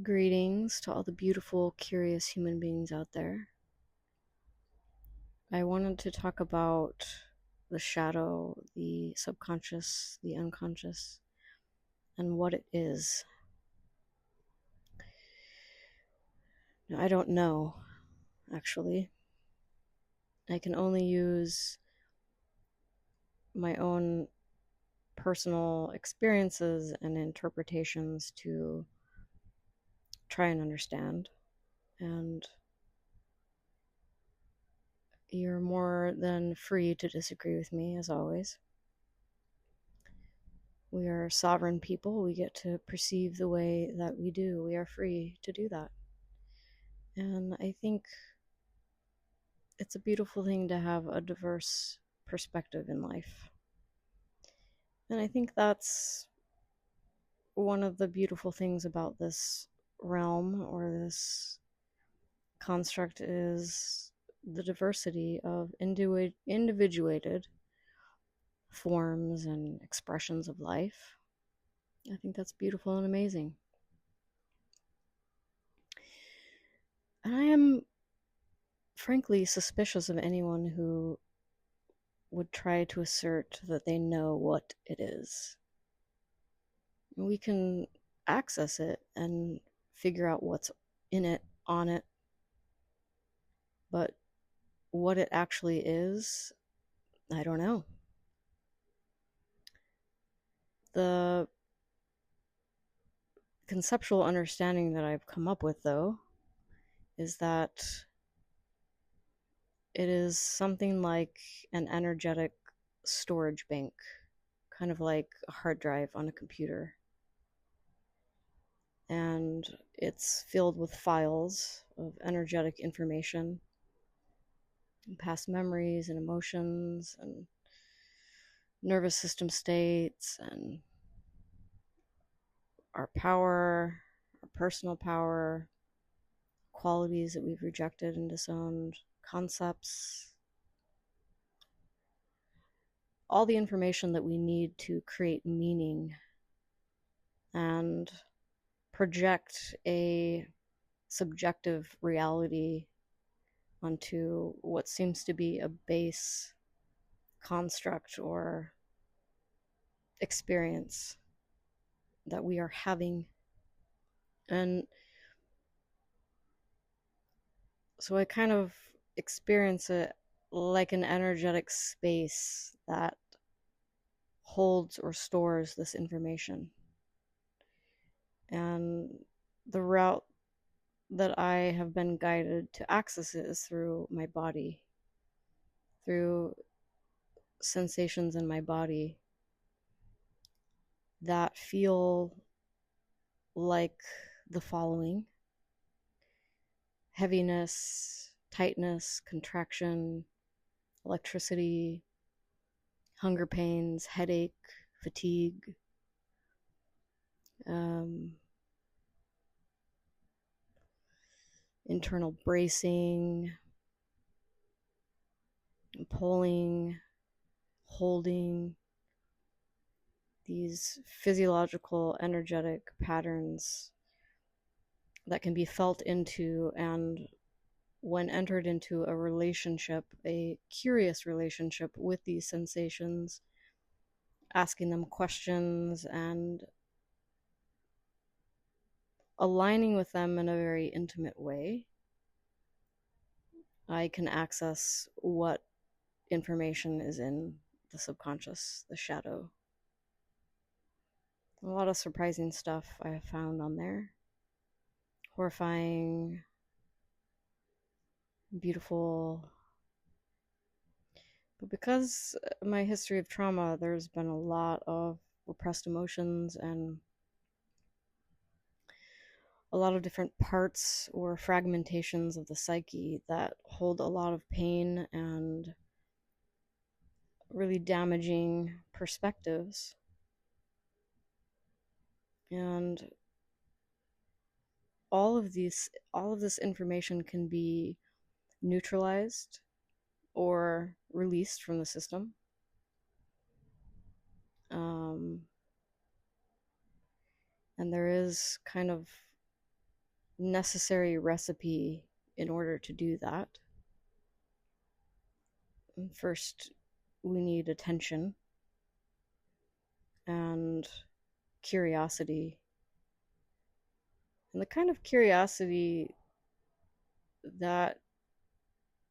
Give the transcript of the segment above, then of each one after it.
Greetings to all the beautiful, curious human beings out there. I wanted to talk about the shadow, the subconscious, the unconscious, and what it is. Now, I don't know, actually. I can only use my own personal experiences and interpretations to try and understand. And you're more than free to disagree with me, as always. We are sovereign people. We get to perceive the way that we do. We are free to do that. And I think it's a beautiful thing to have a diverse perspective in life. And I think that's one of the beautiful things about this realm or this construct is the diversity of individuated forms and expressions of life. I think that's beautiful and amazing. And I am frankly suspicious of anyone who would try to assert that they know what it is. We can access it and figure out what's in it, on it, but what it actually is, I don't know. The conceptual understanding that I've come up with, though, is that it is something like an energetic storage bank, kind of like a hard drive on a computer. And it's filled with files of energetic information, and past memories and emotions and nervous system states and our power, our personal power, qualities that we've rejected and disowned, concepts, all the information that we need to create meaning and project a subjective reality onto what seems to be a base construct or experience that we are having. And so I kind of experience it like an energetic space that holds or stores this information. And the route that I have been guided to access it is through my body, through sensations in my body that feel like the following: heaviness, tightness, contraction, electricity, hunger pains, headache, fatigue, um, internal bracing, pulling, holding, these physiological, energetic patterns that can be felt into, and when entered into a relationship, a curious relationship with these sensations, asking them questions and aligning with them in a very intimate way, I can access what information is in the subconscious, the shadow. A lot of surprising stuff I have found on there. Horrifying, beautiful. But because my history of trauma, there's been a lot of repressed emotions and a lot of different parts or fragmentations of the psyche that hold a lot of pain and really damaging perspectives. And all of this information can be neutralized or released from the system. And there is kind of necessary recipe in order to do that. First, we need attention and curiosity. And the kind of curiosity that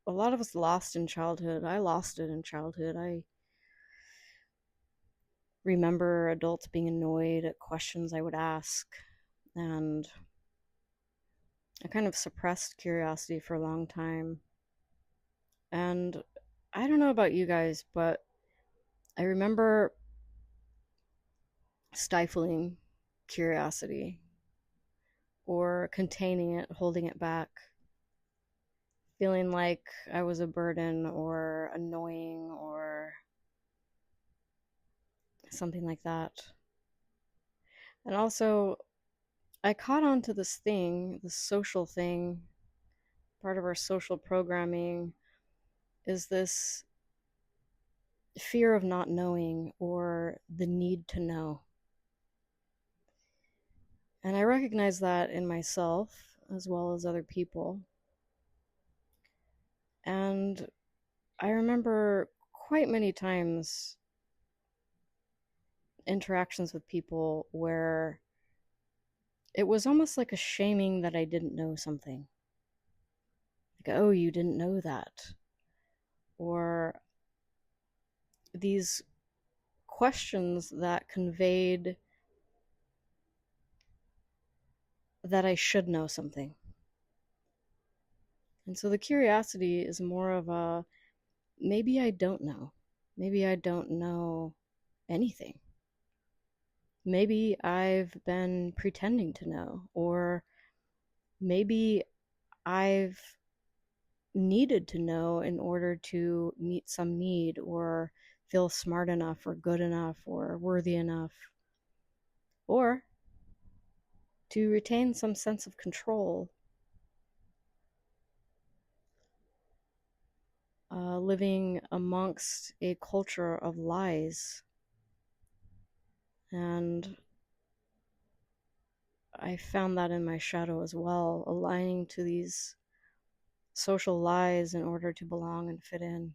a lot of us lost in childhood. I lost it in childhood. I remember adults being annoyed at questions I would ask, and I kind of suppressed curiosity for a long time. And I don't know about you guys, but I remember stifling curiosity or containing it, holding it back, feeling like I was a burden or annoying or something like that. And also, I caught on to this thing, this social thing. Part of our social programming is this fear of not knowing or the need to know. And I recognize that in myself as well as other people. And I remember quite many times interactions with people where it was almost like a shaming that I didn't know something. Like, oh, you didn't know that. Or these questions that conveyed that I should know something. And so the curiosity is more of a maybe I don't know. Maybe I don't know anything. Maybe I've been pretending to know, or maybe I've needed to know in order to meet some need or feel smart enough or good enough or worthy enough, or to retain some sense of control. Living amongst a culture of lies. And I found that in my shadow as well, aligning to these social lies in order to belong and fit in.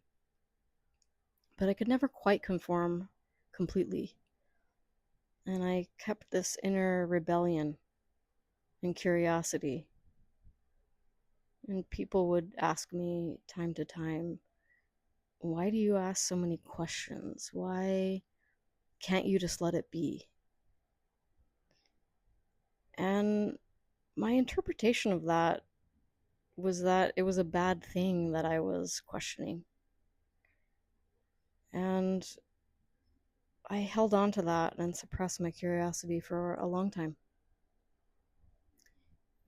But I could never quite conform completely. And I kept this inner rebellion and curiosity. And people would ask me time to time, why do you ask so many questions? Why can't you just let it be? And my interpretation of that was that it was a bad thing that I was questioning. And I held on to that and suppressed my curiosity for a long time.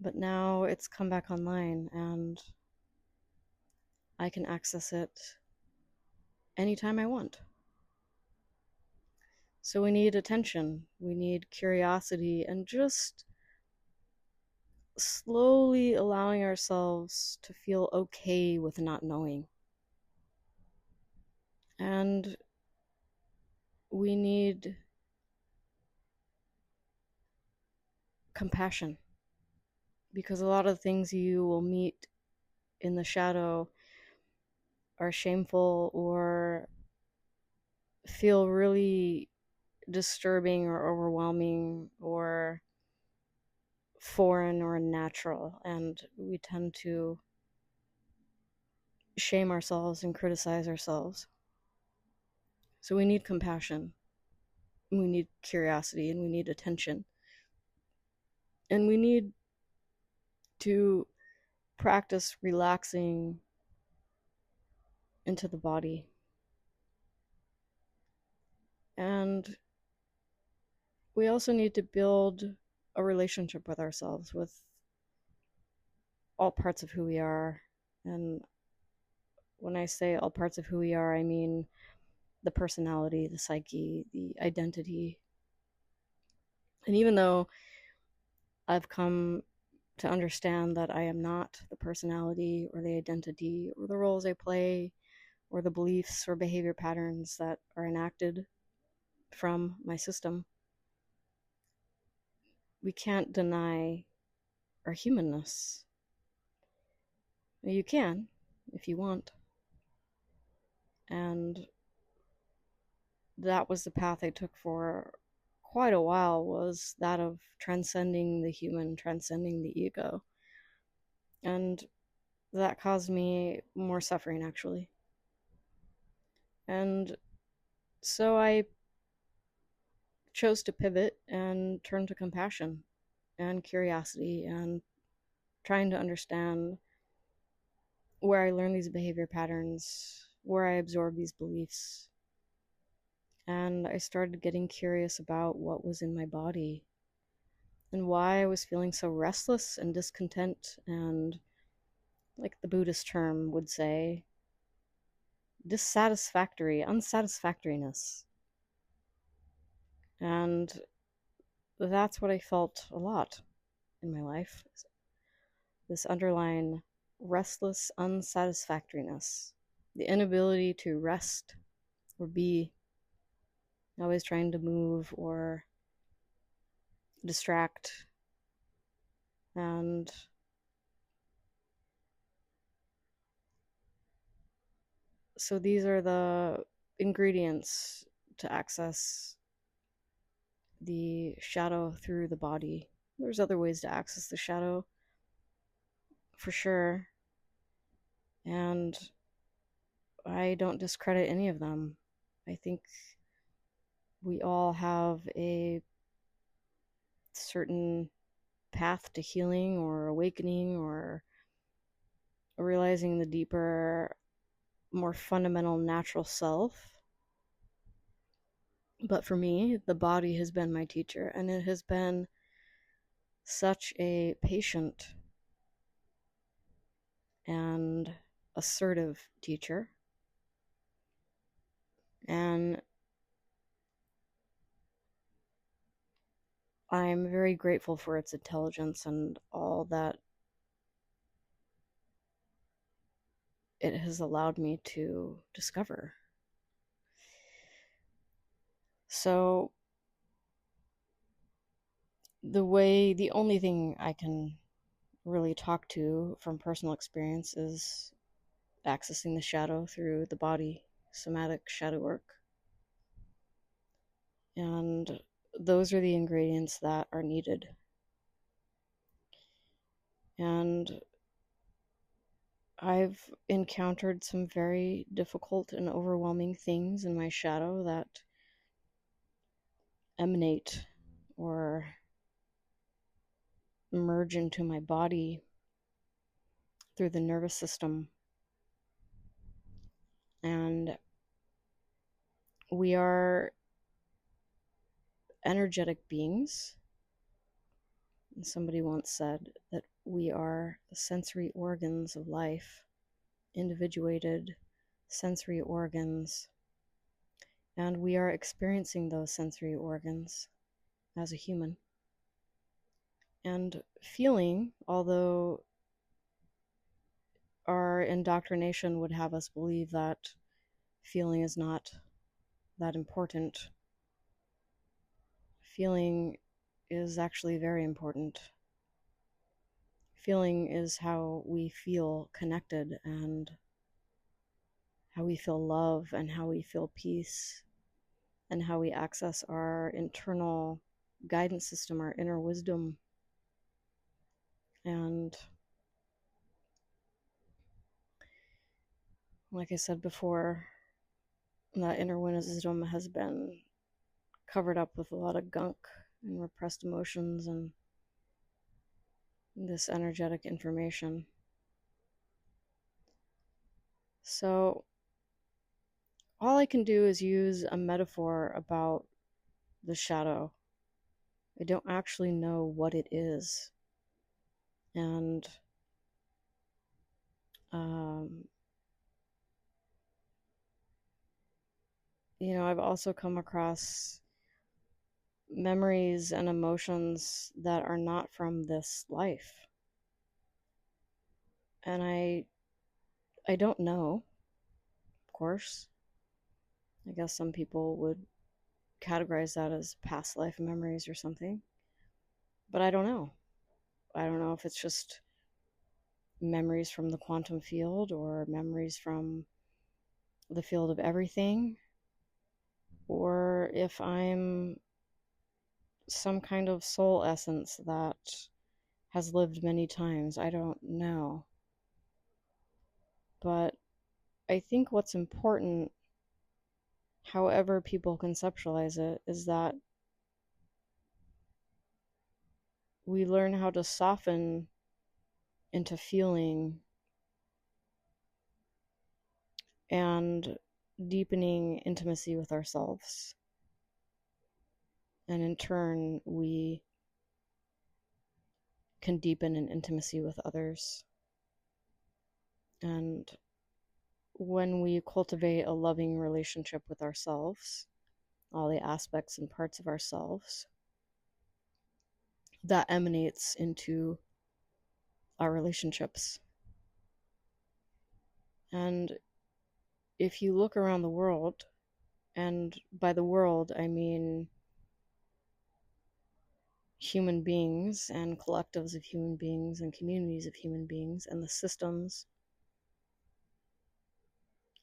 But now it's come back online and I can access it anytime I want. So we need attention, we need curiosity, and just slowly allowing ourselves to feel okay with not knowing. And we need compassion, because a lot of things you will meet in the shadow are shameful or feel really disturbing or overwhelming or foreign or unnatural, and we tend to shame ourselves and criticize ourselves. So we need compassion, we need curiosity, and we need attention. And we need to practice relaxing into the body. And we also need to build a relationship with ourselves, with all parts of who we are. And when I say all parts of who we are, I mean the personality, the psyche, the identity. And even though I've come to understand that I am not the personality or the identity or the roles I play or the beliefs or behavior patterns that are enacted from my system, we can't deny our humanness. You can, if you want. And that was the path I took for quite a while, was that of transcending the human, transcending the ego. And that caused me more suffering, actually. And so I chose to pivot and turn to compassion and curiosity and trying to understand where I learned these behavior patterns, where I absorbed these beliefs. And I started getting curious about what was in my body and why I was feeling so restless and discontent and, like the Buddhist term would say, unsatisfactoriness. And that's what I felt a lot in my life, this underlying restless unsatisfactoriness, the inability to rest or be, always trying to move or distract. And so these are the ingredients to access the shadow through the body. There's other ways to access the shadow, for sure, and I don't discredit any of them. I think we all have a certain path to healing or awakening or realizing the deeper, more fundamental natural self. But for me, the body has been my teacher, and it has been such a patient and assertive teacher. And I'm very grateful for its intelligence and all that it has allowed me to discover. So, the only thing I can really talk to from personal experience is accessing the shadow through the body, somatic shadow work. And those are the ingredients that are needed. And I've encountered some very difficult and overwhelming things in my shadow that emanate or merge into my body through the nervous system. And we are energetic beings. And somebody once said that we are the sensory organs of life, individuated sensory organs. And we are experiencing those sensory organs as a human. And feeling, although our indoctrination would have us believe that feeling is not that important, feeling is actually very important. Feeling is how we feel connected and how we feel love and how we feel peace and how we access our internal guidance system, our inner wisdom. And like I said before, that inner wisdom has been covered up with a lot of gunk and repressed emotions and this energetic information. So all I can do is use a metaphor about the shadow. I don't actually know what it is. And I've also come across memories and emotions that are not from this life. And I don't know, of course. I guess some people would categorize that as past life memories or something. But I don't know. I don't know if it's just memories from the quantum field or memories from the field of everything, or if I'm some kind of soul essence that has lived many times. I don't know. But I think what's important, however people conceptualize it, is that we learn how to soften into feeling and deepening intimacy with ourselves. And in turn, we can deepen in intimacy with others. And when we cultivate a loving relationship with ourselves, all the aspects and parts of ourselves, that emanates into our relationships. And if you look around the world, and by the world I mean human beings and collectives of human beings and communities of human beings and the systems,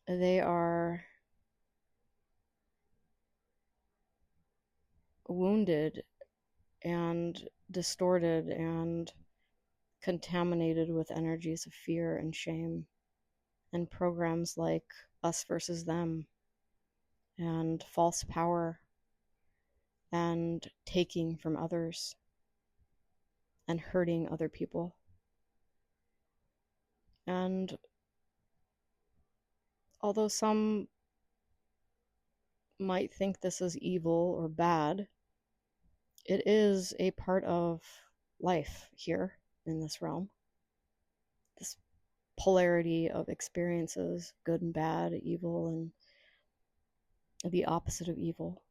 they are wounded and distorted and contaminated with energies of fear and shame and programs like us versus them and false power and taking from others and hurting other people. And although some might think this is evil or bad, it is a part of life here in this realm. This polarity of experiences, good and bad, evil and the opposite of evil.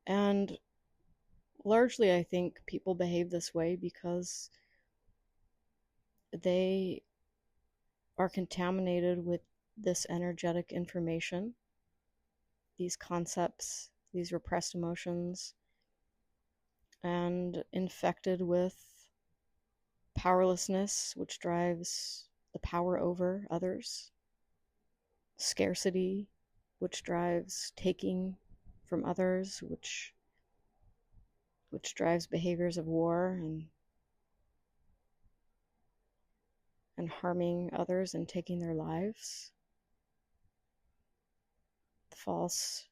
And largely, I think people behave this way because they are contaminated with this energetic information, these concepts, these repressed emotions, and infected with powerlessness, which drives the power over others, scarcity, which drives taking from others, which drives behaviors of war and harming others and taking their lives, the false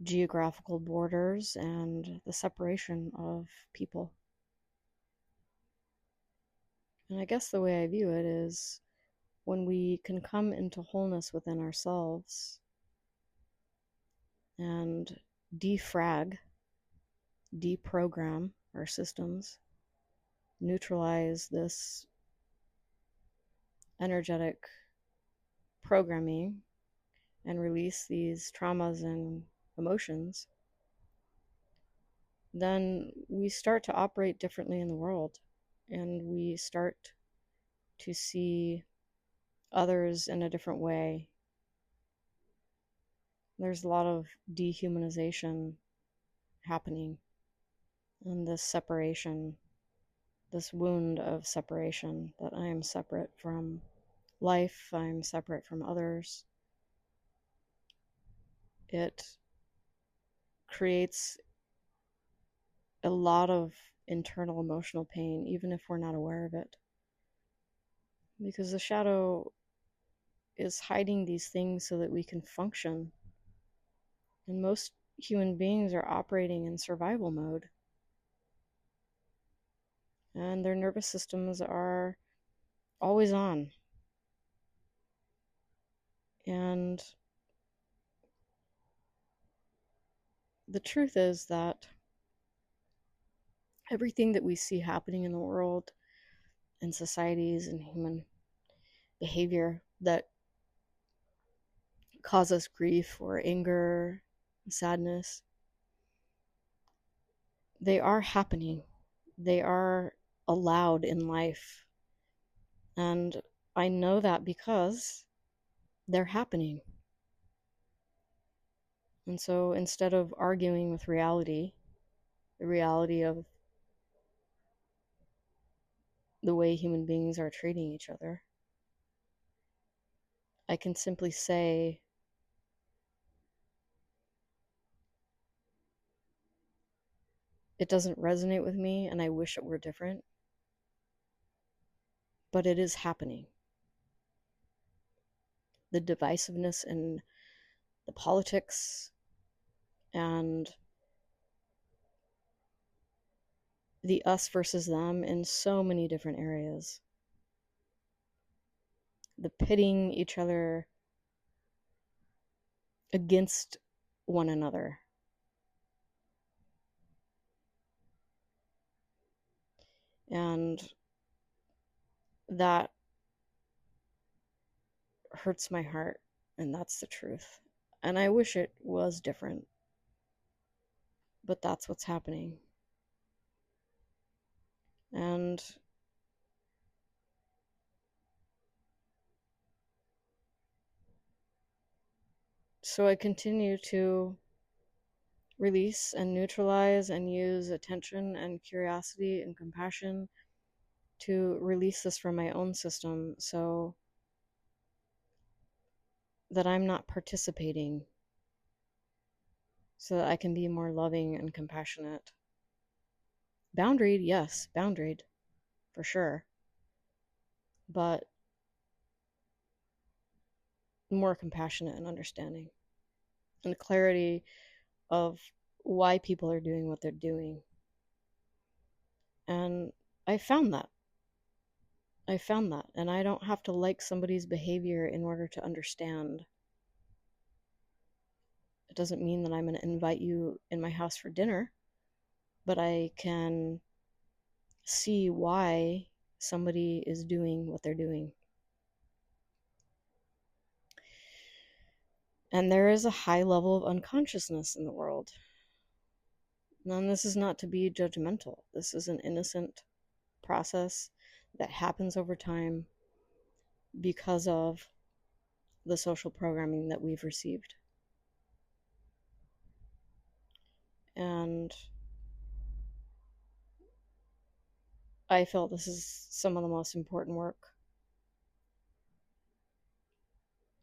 geographical borders and the separation of people. And I guess the way I view it is when we can come into wholeness within ourselves and defrag, deprogram our systems, neutralize this energetic programming, and release these traumas and emotions, then we start to operate differently in the world. And we start to see others in a different way. There's a lot of dehumanization happening, and this separation, this wound of separation, that I am separate from life, I'm separate from others. It creates a lot of internal emotional pain, even if we're not aware of it. Because the shadow is hiding these things so that we can function. And most human beings are operating in survival mode. And their nervous systems are always on. And the truth is that everything that we see happening in the world and societies and human behavior that cause us grief or anger, sadness, they are happening. They are allowed in life. And I know that because they're happening. And so instead of arguing with reality, the reality of the way human beings are treating each other, I can simply say, it doesn't resonate with me and I wish it were different, but it is happening. The divisiveness in the politics and the us versus them in so many different areas, the pitting each other against one another. And that hurts my heart, and that's the truth. And I wish it was different, but that's what's happening. And so I continue to release and neutralize and use attention and curiosity and compassion to release this from my own system so that I'm not participating, so that I can be more loving and compassionate. Boundaried, yes, boundaried, for sure, but more compassionate and understanding, and clarity of why people are doing what they're doing. And I found that. And I don't have to like somebody's behavior in order to understand. It doesn't mean that I'm going to invite you in my house for dinner, but I can see why somebody is doing what they're doing. And there is a high level of unconsciousness in the world. And this is not to be judgmental. This is an innocent process that happens over time because of the social programming that we've received. And I feel this is some of the most important work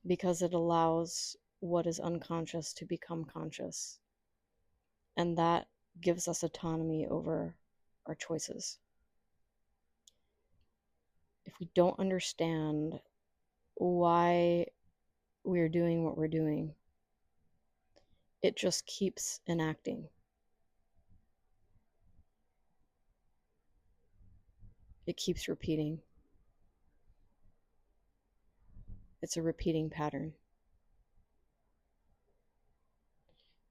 because it allows what is unconscious to become conscious. And that gives us autonomy over our choices. If we don't understand why we're doing what we're doing, it just keeps enacting. It keeps repeating. It's a repeating pattern.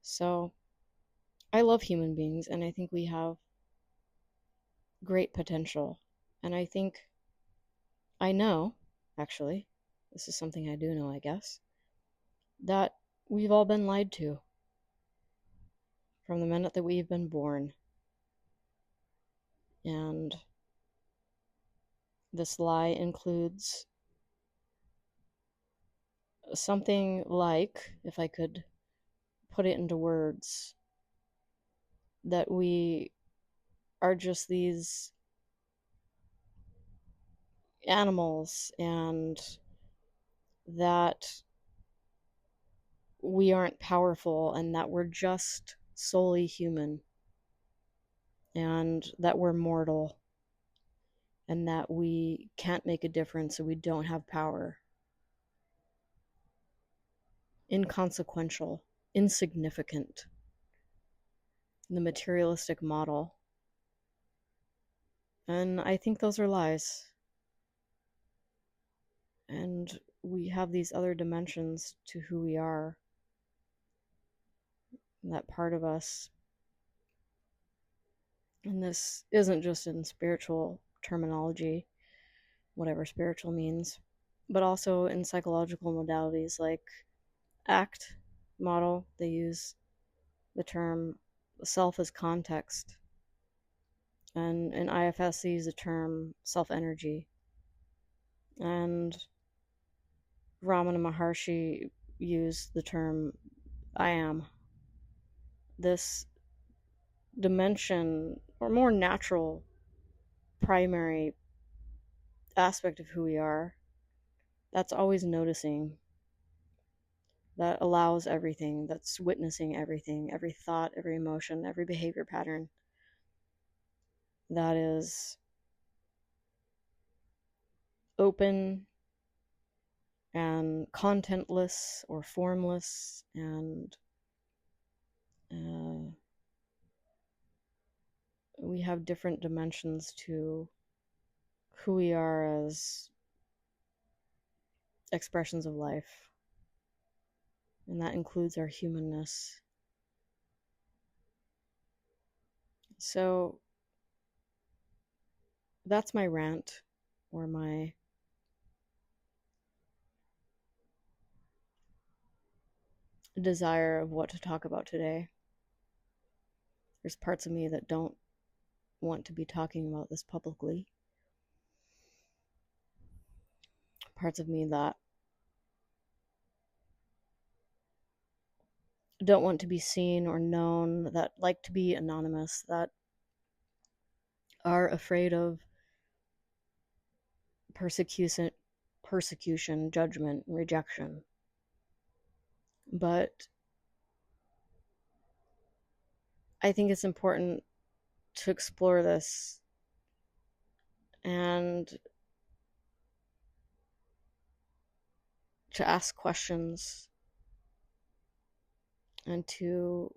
So I love human beings, and I think we have great potential. And I know, actually, this is something I do know, I guess, that we've all been lied to from the minute that we've been born. And this lie includes something like, if I could put it into words, that we are just these animals and that we aren't powerful and that we're just solely human and that we're mortal and that we can't make a difference, so we don't have power. Inconsequential, insignificant, the materialistic model. And I think those are lies. And we have these other dimensions to who we are, that part of us. And this isn't just in spiritual terminology, whatever spiritual means, but also in psychological modalities like ACT model. They use the term self as context. And in IFS, they use the term self energy. And Ramana Maharshi used the term I am. this dimension, or more natural primary aspect of who we are, that's always noticing, that allows everything, that's witnessing everything, every thought, every emotion, every behavior pattern, that is open and contentless or formless, and we have different dimensions to who we are as expressions of life, and that includes our humanness. So that's my rant, or my desire of what to talk about today. There's parts of me that don't want to be talking about this publicly. Parts of me that don't want to be seen or known, that like to be anonymous, that are afraid of persecution, judgment, rejection. But I think it's important to explore this and to ask questions and to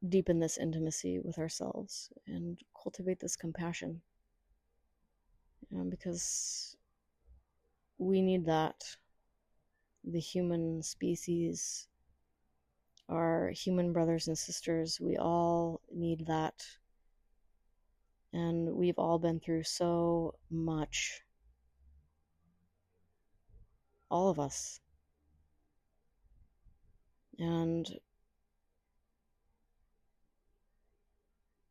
deepen this intimacy with ourselves and cultivate this compassion. Because we need that. The human species, our human brothers and sisters, we all need that. And we've all been through so much. All of us. And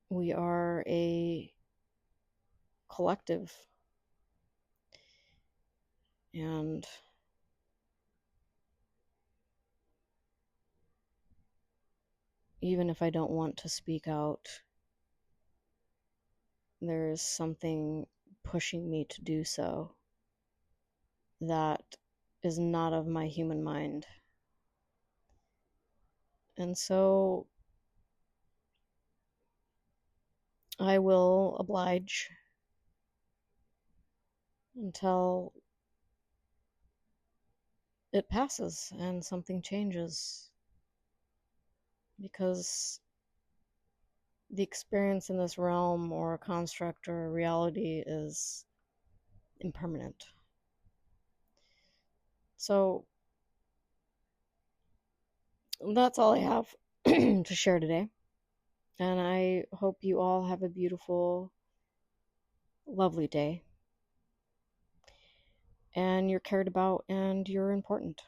we are a collective. And even if I don't want to speak out, there's something pushing me to do so that is not of my human mind. And so I will oblige until it passes and something changes. Because the experience in this realm or construct or reality is impermanent. So that's all I have to share today. And I hope you all have a beautiful, lovely day. And you're cared about and you're important.